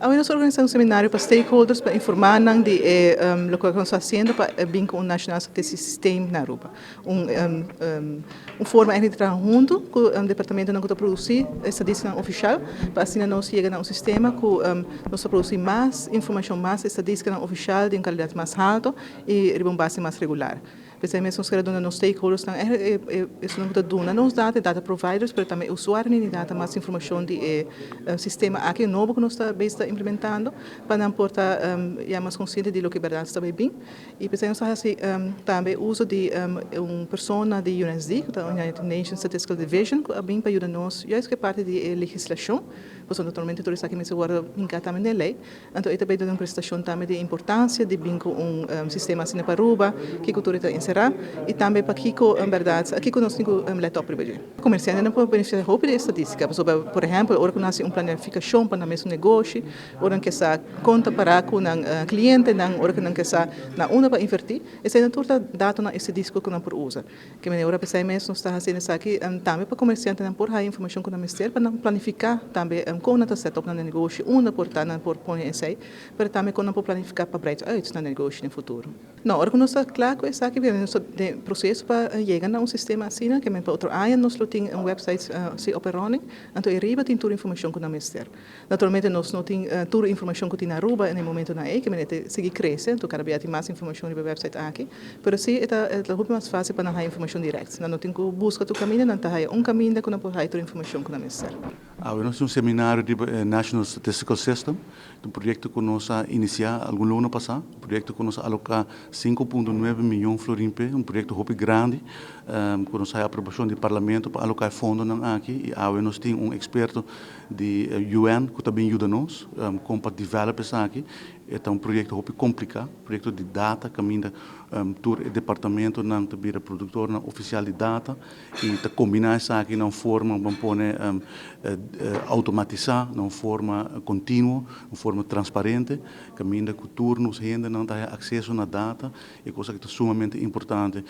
Hoy nos organizamos um seminário para stakeholders para informar de o que estamos fazendo para vir com o National Statistics System na Aruba. Forma de trabalhar junto com o departamento que produzir estatística oficial para assim nós chegar a um sistema que nós produzir mais informação, mais estatística oficial de qualidade mais alta e de base mais regular. Precisamente nós queremos nos stakeholders isso não está dando nos data providers, mas também usuário de data mais informação de sistema aqui novo que nós está implementando para não portar mais consciente de lo que verdade está bem e precisamos assim também uso de uma pessoa de UNSD, da United Nations Statistical Division, que bem para ajudar nós, já é que parte de legislação, porque naturalmente tudo isso aqui me segura vincado também na lei, então é também uma prestação também de importância de vir com sistema assim para Aruba, que a cultura está encerrar e também para que verdade, aqui que nós temos laptop privilégio. Comerciante não pode beneficiar de estatística, por exemplo, hora que nós uma planificação para nosso negócio, hora que essa conta para com um cliente, hora que não que essa na uma para invertir, essa é toda data na esse disco que não por usa. Que me hora pensar mesmo nós está fazendo isso aqui também para comerciante não por a informação que não mistério para não planificar também como está setup no negócio, uma portar não por pôr em sei, para também como não por planificar para bright out no negócio no futuro. Não, hora que nós está claro com isso aqui, nós de processo para chegar a um sistema assim, que me para outro ano nós tem um website se operando, então arriba tem toda a informação que não mistério. Naturalmente nós não tem toda a informação que tem na Aruba no momento na que me seguir crescer, então cada vez tem mais informação no website aqui, mas assim é muito mais fácil para não ter informação direta. Não tem que buscar o caminho, não tem caminho que não pode ter toda a informação que não mistério. Nós temos um seminário de National Statistical System, um projeto que nós iniciamos algum ano passado, um projeto que nós alocamos 5,9 milhões de florins, um projeto muito grande, que nós temos a aprovação do Parlamento para alocar fundos aqui, e nós temos um experto de UN que também ajuda nós, para desenvolver isso aqui. É um projeto muito complicado, projeto de data, caminha do departamento não também produtor não oficial de data e combinar isso aqui de forma vamos pôr automatizar, de forma contínua, de forma transparente, caminha que turnos ainda não tem acesso na data é coisa que é sumamente importante.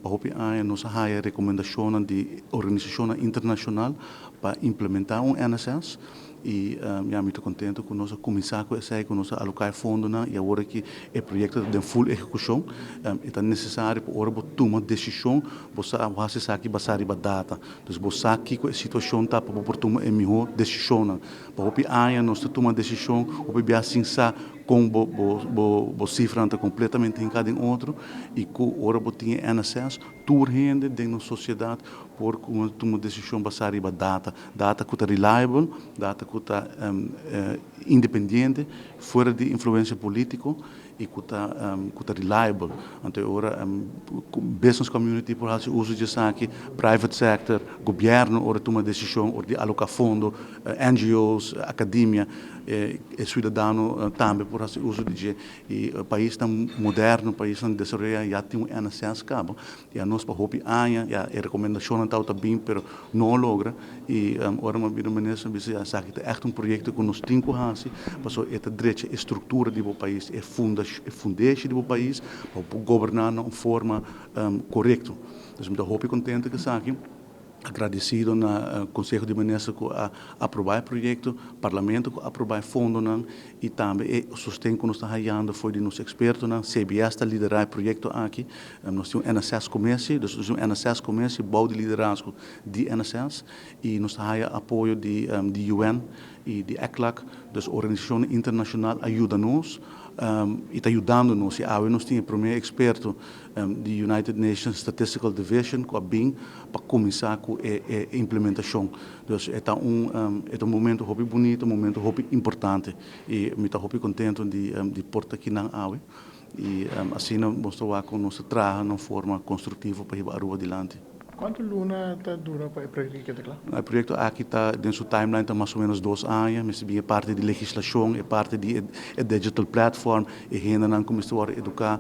Nós temos a recomendação de organização internacional para implementar NSS. E eu muito contente com nós começar com isso, com nós alocar fundos e agora que o projeto de full execução é necessário para agora tomar decisão, você vai aqui basar em data, então você aqui com a situação tá para tomar a melhor decisão, para o nós tomar decisão, o bem assim com a cifra está completamente em cada outro e que agora tem NSS, tudo rende dentro da sociedade por uma decisão basada em data que está reliable, data que está independente, fora de influência política e que está reliable. Então agora business community por exemplo usa disso aqui, private sector, governo ora toma decisão ora de alocar fundo, NGOs, academia e cidadão também por exemplo uso de o país tão moderno, país tão desenvolvido já tem NSS cabo e a nós para hopi aia a recomendação está bem, pero não logra e ora uma vida maneira bisa aqui é echt projeto que nós temos que fazer para essa direita estrutura do país é fundation do país para governar de uma forma correta. Então, muito contente que aqui agradecido no Conselho de Ministros que aprovar o projeto, Parlamento que aprovar o fundo e também o sustento que nós estamos ganhando foi de nossos expertos, CBS está liderar o projeto aqui, nós temos NSS Comércio, nós temos NSS Comércio, bom de liderazgo de NSS e nós temos apoio de UN e de ECLAC, das organizações internacionais ajudam-nos e está ajudando-nos. E nós temos o primeiro experto da United Nations Statistical Division, que vem para começar com a implementação. Então, é um momento muito bonito, um momento muito importante. E eu estou muito contente de portar aqui na AUE. E assim, nós estamos com nosso trabalho de uma forma construtiva para ir para a rua adiante. Quanto luna está dura para o projeto? O projeto aqui está dentro do timeline está mais ou menos 2 anos, mas é parte de legislação, é parte de digital platform, e ainda não começou a educar,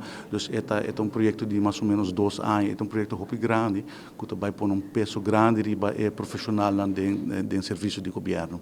então é um projeto de mais ou menos 2 anos, é um projeto muito grande, que vai pôr um peso grande e profissional no serviço do governo.